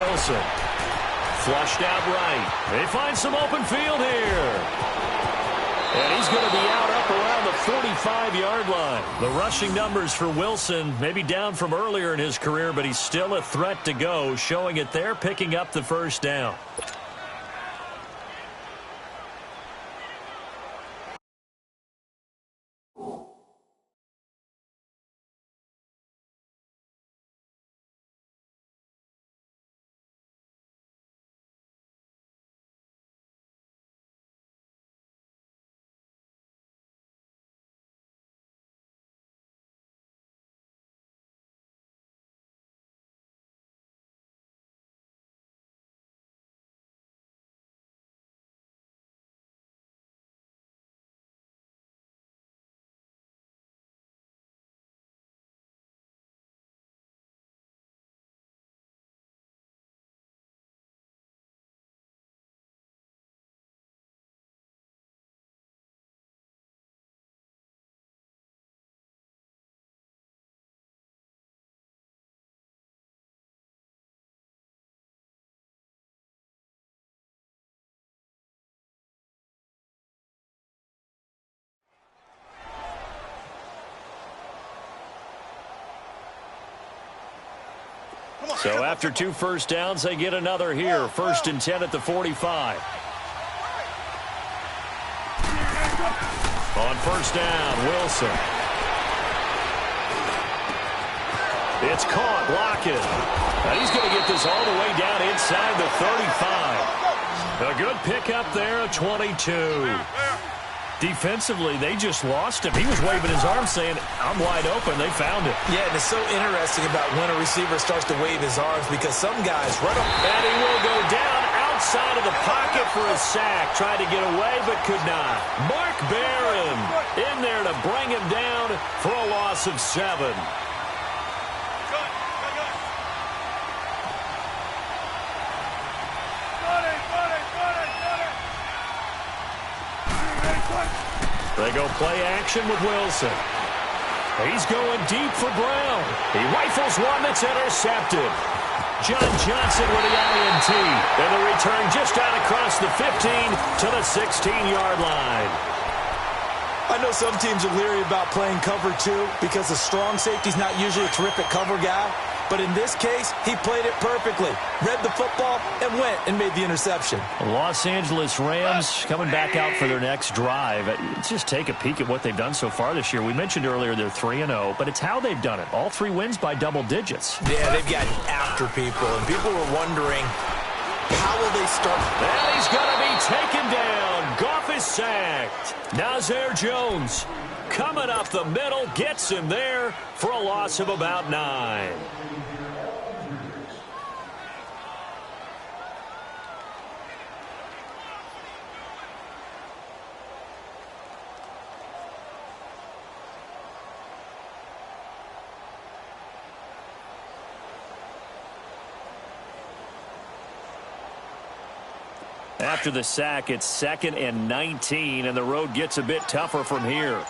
Wilson. Flushed out right. They find some open field here. And he's going to be out up around the 45-yard line. The rushing numbers for Wilson maybe down from earlier in his career, but he's still a threat to go, showing it there, picking up the first down. So after 2 first downs, they get another here. 1st and 10 at the 45. On 1st down, Wilson. It's caught, Lockett. Now he's going to get this all the way down inside the 35. A good pickup there, a 22. Defensively, they just lost him. He was waving his arms saying, I'm wide open. They found it. Yeah, and it's so interesting about when a receiver starts to wave his arms because some guys run up. And he will go down outside of the pocket for a sack. Tried to get away, but could not. Mark Barron in there to bring him down for a loss of 7. They go play action with Wilson. He's going deep for Brown. He rifles one that's intercepted. John Johnson with the INT. And the return just out across the 15 to the 16-yard line. I know some teams are leery about playing cover 2 because a strong safety's not usually a terrific cover guy. But in this case, he played it perfectly. Read the football and went and made the interception. Los Angeles Rams coming back out for their next drive. Let's just take a peek at what they've done so far this year. We mentioned earlier they're 3-0, but it's how they've done it. All 3 wins by double digits. Yeah, they've gotten after people, and people were wondering, how will they start? And he's going to be taken down. Goff is sacked. Nazir Jones coming up the middle, gets him there for a loss of about 9. After the sack, it's 2nd and 19, and the road gets a bit tougher from here.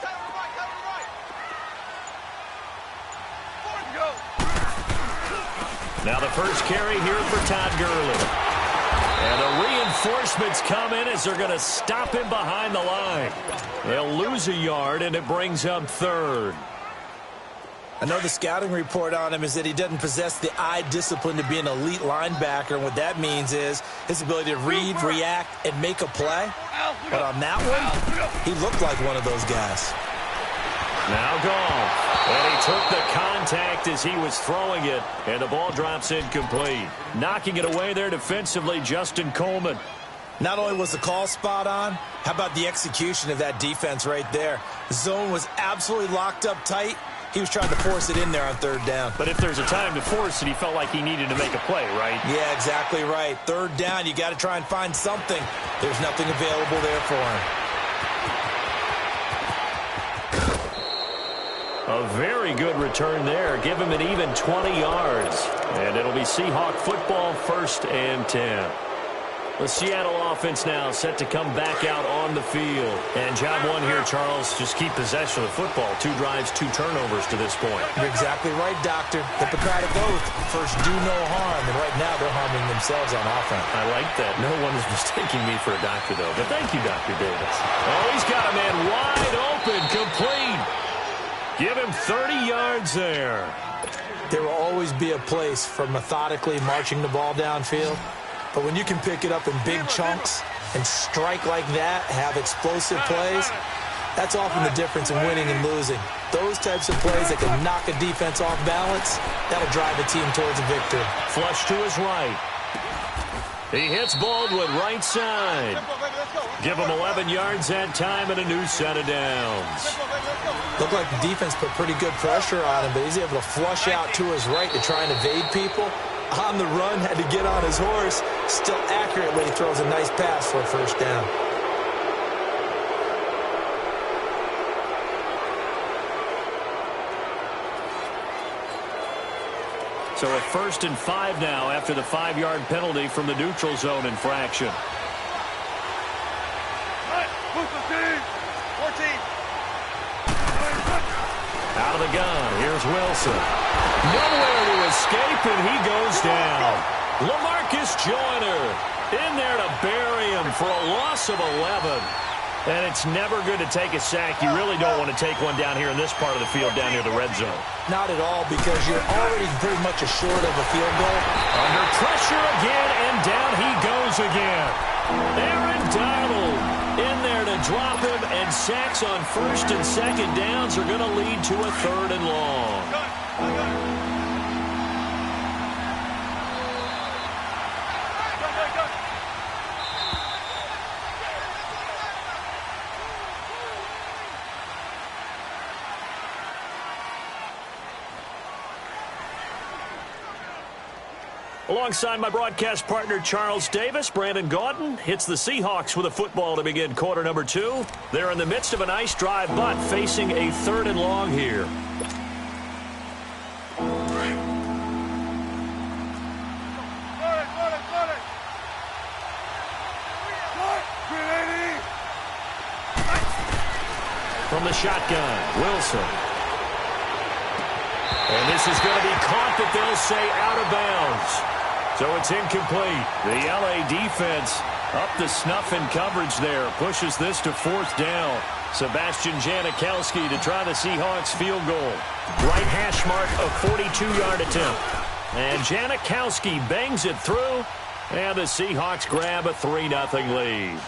Now the first carry here for Todd Gurley. And the reinforcements come in as they're going to stop him behind the line. They'll lose a yard, and it brings up 3rd. I know the scouting report on him is that he doesn't possess the eye discipline to be an elite linebacker, and what that means is his ability to read, react, and make a play. But on that one, he looked like one of those guys. Now gone. And he took the contact as he was throwing it, and the ball drops incomplete. Knocking it away there defensively, Justin Coleman. Not only was the call spot on, how about the execution of that defense right there? The zone was absolutely locked up tight. He was trying to force it in there on 3rd down. But if there's a time to force it, he felt like he needed to make a play, right? Yeah, exactly right. 3rd down, you got to try and find something. There's nothing available there for him. A very good return there. Give him an even 20 yards. And it'll be Seahawk football, 1st and 10. The Seattle offense now set to come back out on the field. And job one here, Charles, just keep possession of the football. 2 drives, 2 turnovers to this point. You're exactly right, Doctor. Hippocratic oath. First, do no harm. And right now, they're harming themselves on offense. I like that. No one is mistaking me for a doctor, though. But thank you, Dr. Davis. Oh, he's got a man wide open, complete. Give him 30 yards there. There will always be a place for methodically marching the ball downfield. But when you can pick it up in big chunks and strike like that, have explosive plays, that's often the difference in winning and losing. Those types of plays that can knock a defense off balance, that'll drive a team towards a victory. Flush to his right. He hits Baldwin right side. Give him 11 yards that time and a new set of downs. Looked like the defense put pretty good pressure on him, but he's able to flush out to his right to try and evade people. On the run, had to get on his horse. Still accurately throws a nice pass for a first down. So a 1st and 5 now after the 5-yard penalty from the neutral zone infraction. Out of the gun, here's Wilson. Nowhere to escape, and he goes down. LaMarcus Joyner in there to bury him for a loss of 11. And it's never good to take a sack. You really don't want to take one down here in this part of the field, down near the red zone. Not at all, because you're already pretty much assured of a field goal. Under pressure again, and down he goes again. Aaron Donald in there to drop him, and sacks on 1st and 2nd downs are going to lead to a 3rd and long. Alongside my broadcast partner, Charles Davis, Brandon Gaudin hits the Seahawks with a football to begin quarter number 2. They're in the midst of a nice drive, but facing a 3rd and long here. From the shotgun, Wilson. And this is going to be caught, but they'll say out of bounds. So it's incomplete. The L.A. defense up to snuff in coverage there. Pushes this to 4th down. Sebastian Janikowski to try the Seahawks field goal. Right hash mark, a 42-yard attempt. And Janikowski bangs it through. And the Seahawks grab a 3-0 lead.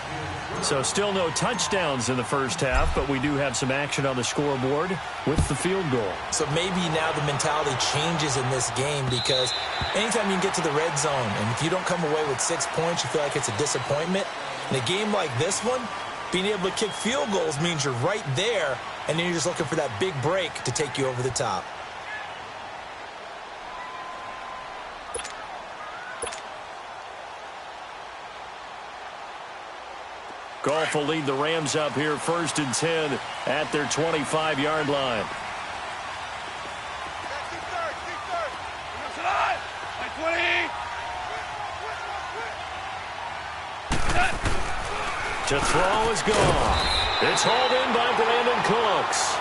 So still no touchdowns in the first half, but we do have some action on the scoreboard with the field goal. So maybe now the mentality changes in this game, because anytime you can get to the red zone, and if you don't come away with 6 points, you feel like it's a disappointment. In a game like this one, being able to kick field goals means you're right there, and then you're just looking for that big break to take you over the top. Goff will lead the Rams up here 1st and 10 at their 25-yard line. To throw is gone. It's hauled in by Brandon Cooks.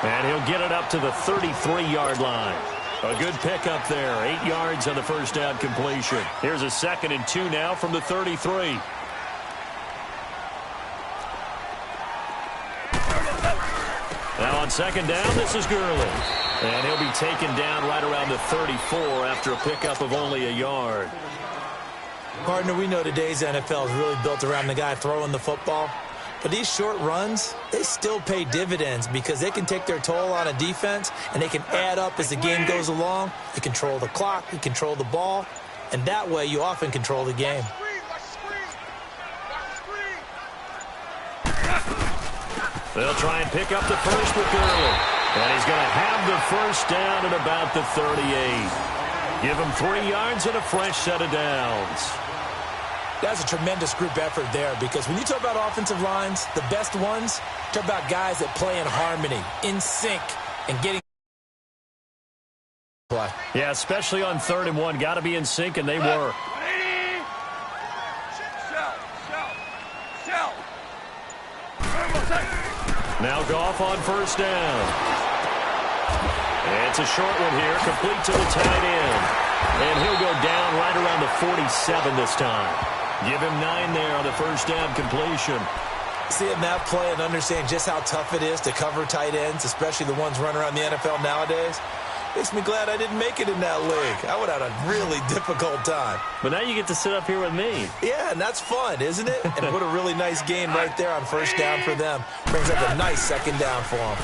And he'll get it up to the 33-yard line. A good pickup there. 8 yards on the first down completion. Here's a 2nd and 2 now from the 33. Now on 2nd down, this is Gurley. And he'll be taken down right around the 34 after a pickup of only a yard. Partner, we know today's NFL is really built around the guy throwing the football. But these short runs, they still pay dividends, because they can take their toll on a defense, and they can add up as the game goes along. You control the clock, you control the ball, and that way you often control the game. They'll try and pick up the first with Gurley. And he's going to have the first down at about the 38. Give him 3 yards and a fresh set of downs. That's a tremendous group effort there, because when you talk about offensive lines, the best ones, talk about guys that play in harmony, in sync, and getting play. Yeah, especially on 3rd and 1. Got to be in sync, and they were. Now Goff on first down. It's a short one here, complete to the tight end. And he'll go down right around the 47 this time. Give him 9 there on the first down completion. Seeing that play and understand just how tough it is to cover tight ends, especially the ones running around the NFL nowadays, makes me glad I didn't make it in that league. I would have had a really difficult time. But now you get to sit up here with me. Yeah, and that's fun, isn't it? And what a really nice game right there on first down for them. Brings up a nice second down for them.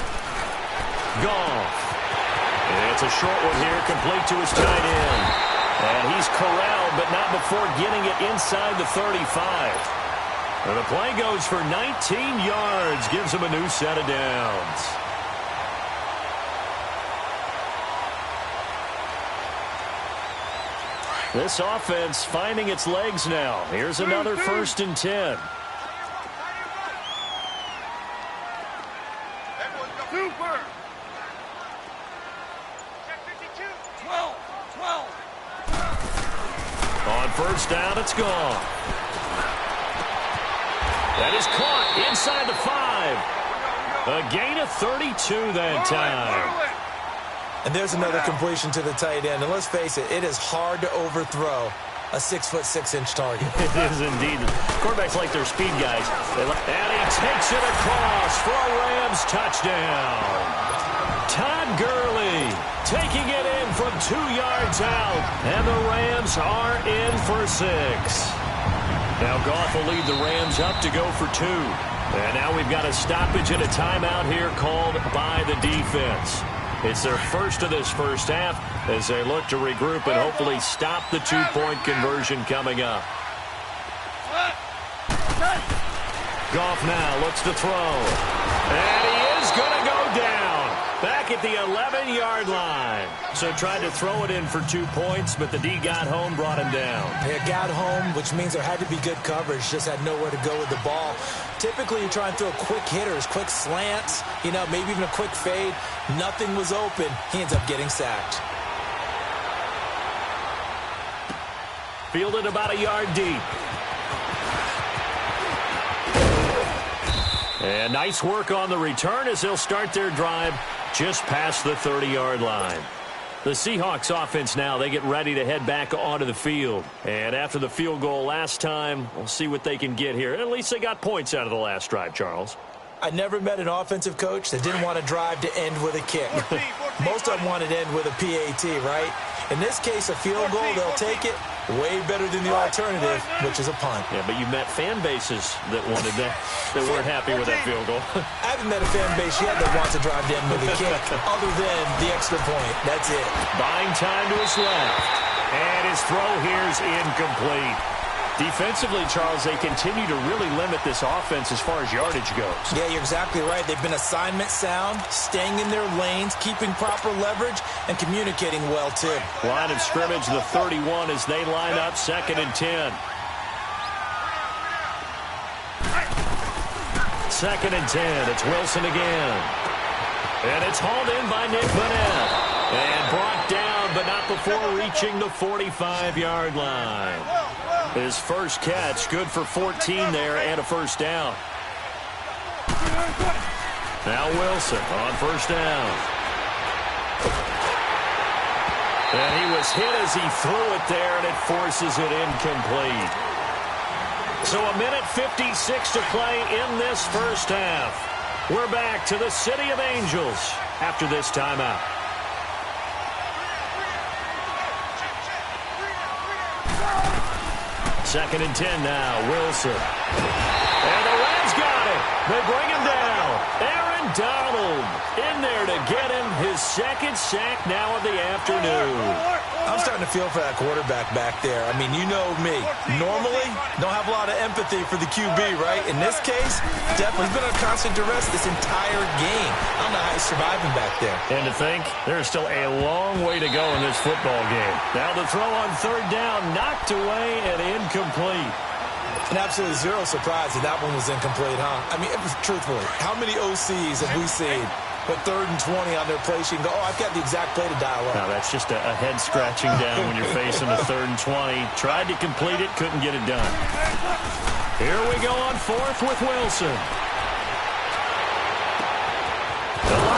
Goff. It's a short one here, complete to his tight end. And he's corralled, but not before getting it inside the 35. And the play goes for 19 yards, gives him a new set of downs. This offense finding its legs now. Here's another 1st and 10. Super. 12. On first down, it's gone. That is caught inside the 5. A gain of 32 that time. And there's another completion to the tight end. And let's face it, it is hard to overthrow a 6'6" target. It is indeed. Quarterbacks like their speed guys. And he takes it across for a Rams touchdown. Todd Gurley taking it in from 2 yards out. And the Rams are in for 6. Now Goff will lead the Rams up to go for 2. And now we've got a stoppage and a timeout here called by the defense. It's their first of this first half as they look to regroup and hopefully stop the 2-point conversion coming up. Goff now looks to throw. And he is going to go down back at the 11-yard line. So tried to throw it in for 2 points, but the D got home, brought him down. They got home, which means there had to be good coverage. Just had nowhere to go with the ball. Typically, you try and throw quick hitters, quick slants, maybe even a quick fade. Nothing was open. He ends up getting sacked. Fielded about a yard deep. And nice work on the return as they'll start their drive just past the 30-yard line. The Seahawks offense now, they get ready to head back onto the field. And after the field goal last time, we'll see what they can get here. At least they got points out of the last drive, Charles. I never met an offensive coach that didn't want to drive to end with a kick. Most of them wanted to end with a PAT, right? In this case, a field goal, they'll take it. Way better than the alternative, which is a punt. Yeah, but you met fan bases that wanted that, that weren't happy with that field goal. I haven't met a fan base yet that wants to drive in with a kick, other than the extra point. That's it. Buying time to his left. And his throw here is incomplete. Defensively, Charles, they continue to really limit this offense as far as yardage goes. Yeah, you're exactly right. They've been assignment sound, staying in their lanes, keeping proper leverage, and communicating well, too. Line of scrimmage, the 31 as they line up, 2nd and 10. 2nd and 10. It's Wilson again. And it's hauled in by Nick Bennett. And brought down, but not before reaching the 45-yard line. His first catch, good for 14 there and a first down. Now Wilson on first down. And he was hit as he threw it there, and it forces it incomplete. So a minute 56 to play in this first half. We're back to the City of Angels after this timeout. Second and 10 now, Wilson. And the Rams got it. They bring him down. Aaron Donald in there to get him his 2nd sack now of the afternoon. I'm starting to feel for that quarterback back there. I mean, you know me. Normally, don't have a lot of empathy for the QB, right? In this case, definitely he's been under constant duress this entire game. I don't know how he's surviving back there. And to think, there's still a long way to go in this football game. Now the throw on 3rd down, knocked away and incomplete. And absolutely zero surprise that that one was incomplete, huh? I mean, truthfully, how many OCs have we seen put 3rd and 20 on their play sheet and go, oh, I've got the exact play to dial up? Now, that's just a head scratching down when you're facing a 3rd and 20. Tried to complete it, couldn't get it done. Here we go on 4th with Wilson.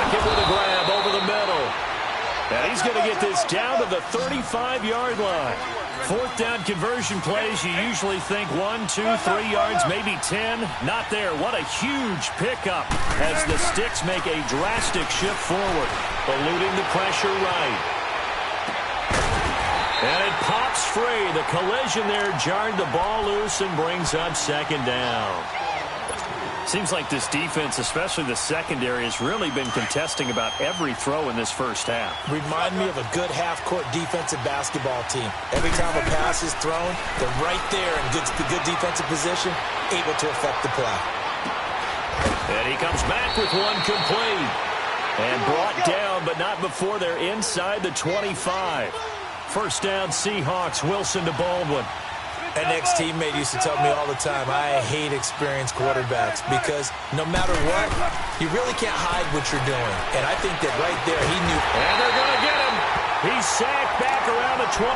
Crockett with a grab over the middle. And he's going to get this down to the 35-yard line. Fourth down conversion plays, you usually think 1, 2, 3 yards, maybe 10. Not there. What a huge pickup as the Sticks make a drastic shift forward, eluding the pressure right. And it pops free. The collision there jarred the ball loose and brings up second down. Seems like this defense, especially the secondary, has really been contesting about every throw in this first half. Remind me of a good half-court defensive basketball team. Every time a pass is thrown, they're right there in good defensive position, able to affect the play. And he comes back with one complete. And brought down, but not before they're inside the 25. First down, Seahawks. Wilson to Baldwin. An ex-teammate used to tell me all the time, I hate experienced quarterbacks because no matter what, you really can't hide what you're doing. And I think that right there, he knew. And they're going to get him. He's sacked back around the 28.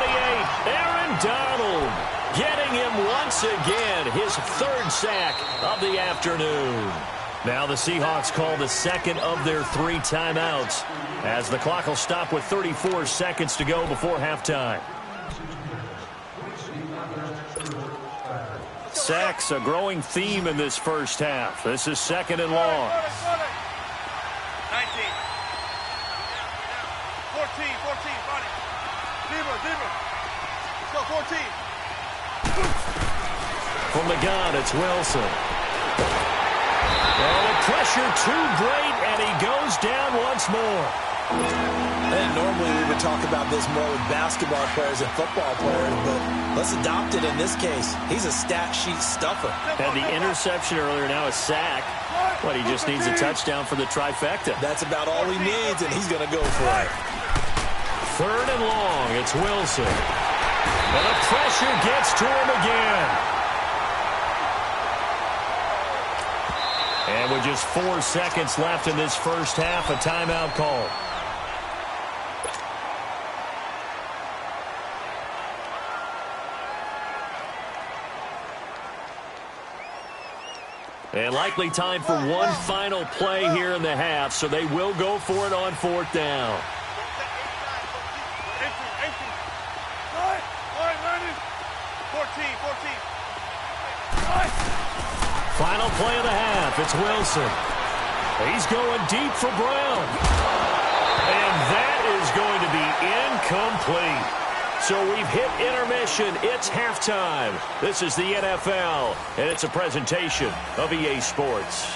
Aaron Donald getting him once again, his third sack of the afternoon. Now the Seahawks call the second of their 3 timeouts as the clock will stop with 34 seconds to go before halftime. Sacks, a growing theme in this first half. This is second and long. 19. 14. 40. Deeper. Let's go, 14. From the gun, it's Wilson. Oh, the pressure too great, and he goes down once more. And normally we would talk about this more with basketball players and football players, but let's adopt it in this case. He's a stat sheet stuffer. Had the interception earlier, now a sack. But he just needs a touchdown for the trifecta. That's about all he needs, and he's going to go for it. Third and long, it's Wilson. And the pressure gets to him again. And with just 4 seconds left in this first half, a timeout call. And likely time for one final play here in the half, so they will go for it on fourth down. Final play of the half, it's Wilson. He's going deep for Brown. And that is going to be incomplete. So we've hit intermission. It's halftime. This is the NFL, and it's a presentation of EA Sports.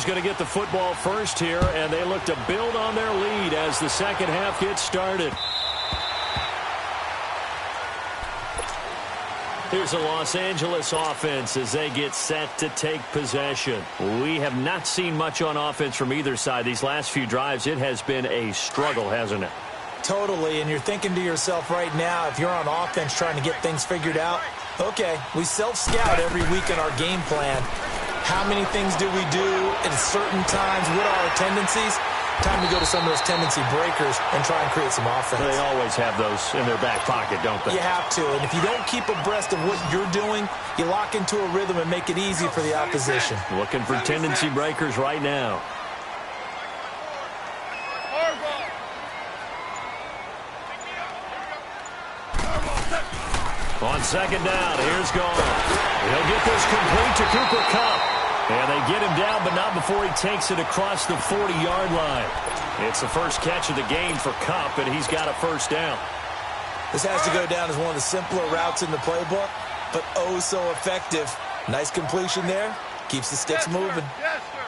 Going to get the football first here, and they look to build on their lead as the second half gets started. Here's the Los Angeles offense as they get set to take possession. We have not seen much on offense from either side. These last few drives, it has been a struggle, hasn't it? Totally, and you're thinking to yourself right now, if you're on offense trying to get things figured out, okay, we self-scout every week in our game plan. How many things do we do at certain times? What are our tendencies? Time to go to some of those tendency breakers and try and create some offense. They always have those in their back pocket, don't they? You have to. And if you don't keep abreast of what you're doing, you lock into a rhythm and make it easy for the opposition. Looking for tendency breakers right now. On second down, here's Gall. He'll get this complete to Cooper Kupp. And they get him down, but not before he takes it across the 40-yard line. It's the first catch of the game for Kupp, and he's got a first down. This has to go down as one of the simpler routes in the playbook, but oh so effective. Nice completion there. Keeps the sticks moving. Yes, sir.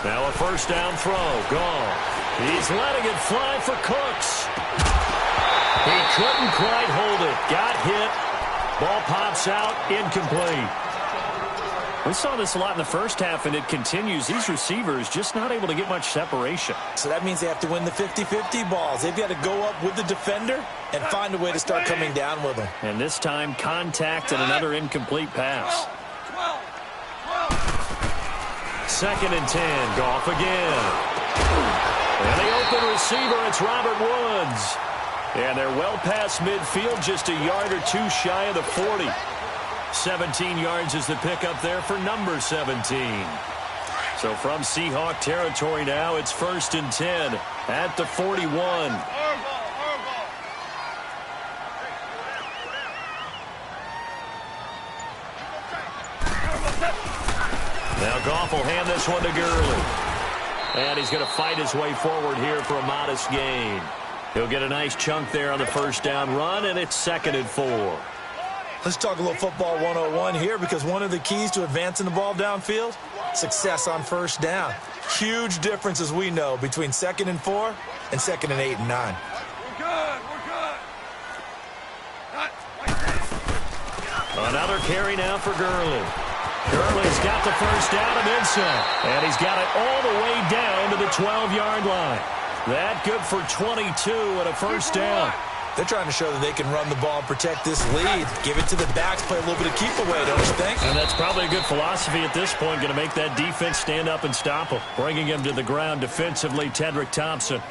Now a first down throw. Gall. He's letting it fly for Cooks. He couldn't quite hold it. Got hit. Ball pops out, incomplete. We saw this a lot in the first half, and it continues. These receivers just not able to get much separation. So that means they have to win the 50-50 balls. They've got to go up with the defender and find a way to start coming down with them. And this time, contact and another incomplete pass. 2nd and 10. Goff again. And the open receiver, it's Robert Woods. And they're well past midfield, just a yard or two shy of the 40. 17 yards is the pickup there for number 17. So from Seahawk territory now, it's 1st and 10 at the 41. Now Goff will hand this one to Gurley. And he's going to fight his way forward here for a modest gain. He'll get a nice chunk there on the first down run, and it's 2nd and 4. Let's talk a little football 101 here, because one of the keys to advancing the ball downfield, success on first down. Huge difference, as we know, between 2nd and 4 and 2nd and 8 and 9. We're good. Another carry now for Gurley. Gurley's got the first down and then some. And he's got it all the way down to the 12-yard line. That good for 22 and a first down. They're trying to show that they can run the ball and protect this lead. Give it to the backs, play a little bit of keep away, don't you think? And that's probably a good philosophy at this point, going to make that defense stand up and stop him. Bringing him to the ground defensively, Tedrick Thompson.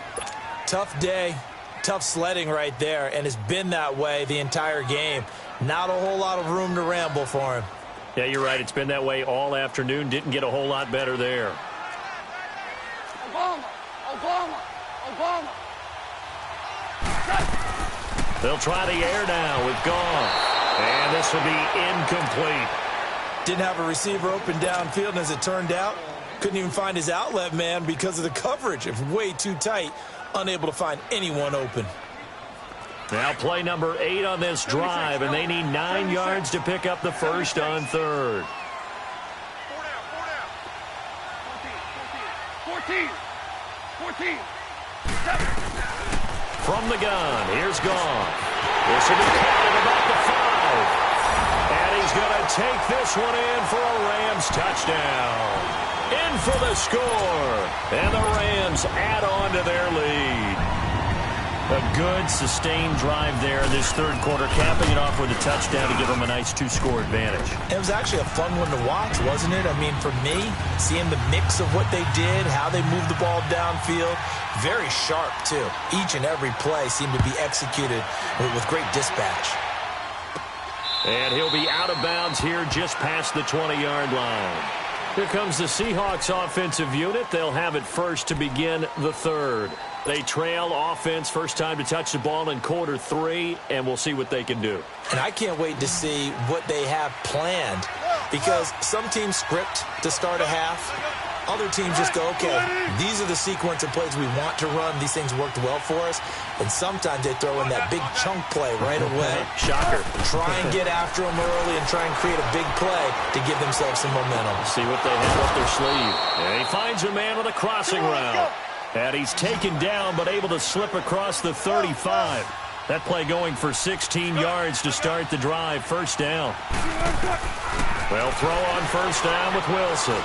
Tough day, tough sledding right there, and it's been that way the entire game. Not a whole lot of room to ramble for him. Yeah, you're right. It's been that way all afternoon. Didn't get a whole lot better there. Obama. They'll try the air now with Goff. And this will be incomplete. Didn't have a receiver open downfield, and as it turned out, couldn't even find his outlet man because of the coverage. It was way too tight, unable to find anyone open. Now play number 8 on this drive, and they need 9 yards to pick up the first on 3rd. 14. From the gun, here's Goff. This will be caught at about the 5. And he's going to take this one in for a Rams touchdown. In for the score. And the Rams add on to their lead. A good, sustained drive there in this 3rd quarter, capping it off with a touchdown to give them a nice 2-score advantage. It was actually a fun one to watch, wasn't it? I mean, for me, seeing the mix of what they did, how they moved the ball downfield, very sharp, too. Each and every play seemed to be executed with great dispatch. And he'll be out of bounds here just past the 20-yard line. Here comes the Seahawks offensive unit. They'll have it first to begin the 3rd. They trail offense, first time to touch the ball in quarter 3, and we'll see what they can do. And I can't wait to see what they have planned, because some teams script to start a half. Other teams just go, okay, these are the sequence of plays we want to run. These things worked well for us. And sometimes they throw in that big chunk play right away. Shocker. Try and get after them early and try and create a big play to give themselves some momentum. See what they have up their sleeve. And he finds a man with a crossing route. And he's taken down but able to slip across the 35. That play going for 16 yards to start the drive. First down. They'll throw on first down with Wilson.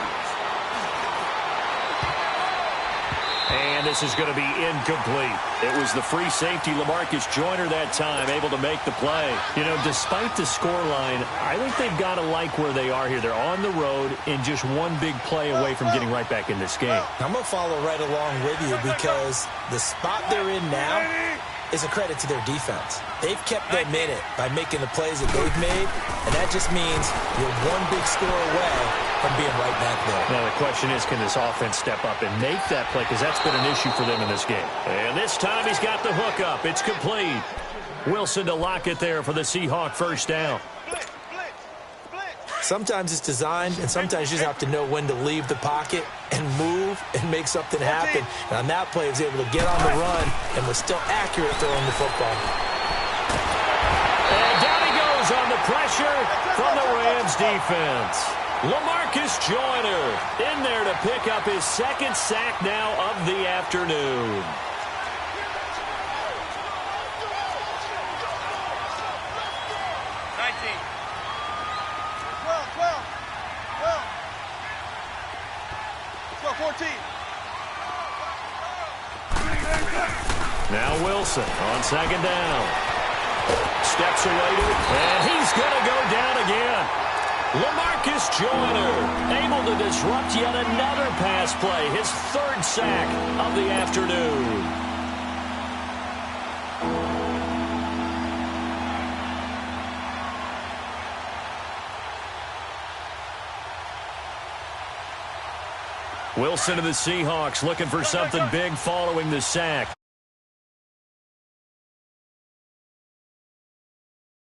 And this is going to be incomplete. It was the free safety, LaMarcus Joyner, that time, able to make the play. You know, despite the scoreline, I think they've got to like where they are here. They're on the road and just one big play away from getting right back in this game. I'm going to follow right along with you, because the spot they're in now is a credit to their defense. They've kept them in it by making the plays that they've made, and that just means you're one big score away from being right back there. Now the question is, can this offense step up and make that play, because that's been an issue for them in this game. And this time he's got the hook up. It's complete. Wilson to lock it there for the Seahawk first down. Sometimes it's designed, and sometimes you just have to know when to leave the pocket and move and make something happen. And on that play, he was able to get on the run and was still accurate throwing the football. And down he goes on the pressure from the Rams defense. LaMarcus Joyner in there to pick up his 2nd sack now of the afternoon. Now Wilson on second down. Steps away to it, and he's going to go down again. LaMarcus Joyner able to disrupt yet another pass play, his third sack of the afternoon. Wilson to the Seahawks looking for something big following the sack.